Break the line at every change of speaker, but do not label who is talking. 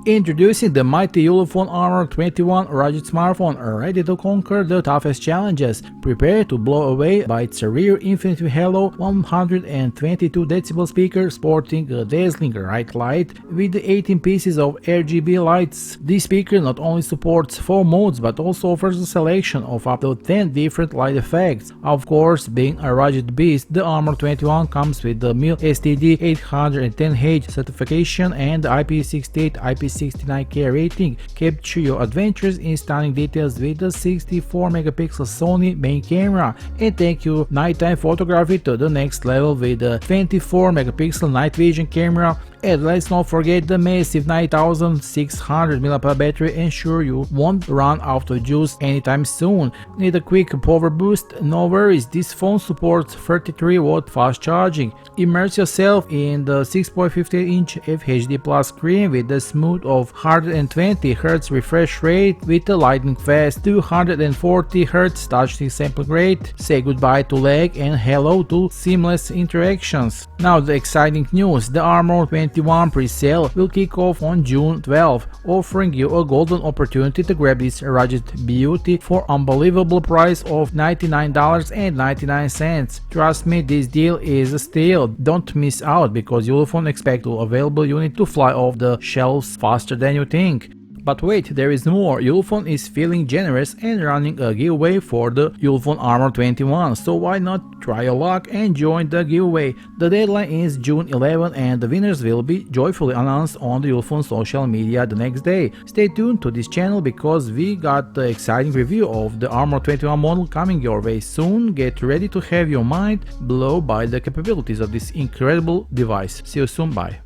Introducing the mighty Ulefone Armor 21 rugged smartphone, ready to conquer the toughest challenges. Prepare to blow away by its rear Infinity Halo 122 decibel speaker sporting a dazzling bright light with 18 pieces of RGB lights. This speaker not only supports 4 modes but also offers a selection of up to 10 different light effects. Of course, being a rugged beast, the Armor 21 comes with the MIL STD 810H certification and the IP68 IP69K rating. Capture your adventures in stunning details with the 64 megapixel Sony main camera and take your nighttime photography to the next level with the 24 megapixel night vision camera. And let's not forget the massive 9600 mAh battery, ensure you won't run out of juice anytime soon. Need a quick power boost? No worries, this phone supports 33-watt fast charging. Immerse yourself in the 6.58-inch FHD Plus screen with the smooth of 120 Hz refresh rate with the lightning fast 240 Hz touchscreen sampling rate. Say goodbye to lag and hello to seamless interactions. Now the exciting news, the Armor 21 pre-sale will kick off on June 12, offering you a golden opportunity to grab this rugged beauty for unbelievable price of $99.99. Trust me, this deal is a steal. Don't miss out because Ulefone expect the available unit to fly off the shelves faster than you think. But wait, there is more. Ulefone is feeling generous and running a giveaway for the Ulefone Armor 21, so why not try your luck and join the giveaway. The deadline is June 11 and the winners will be joyfully announced on the Ulefone social media the next day. Stay tuned to this channel because we got the exciting review of the Armor 21 model coming your way soon. Get ready to have your mind blown by the capabilities of this incredible device. See you soon, bye.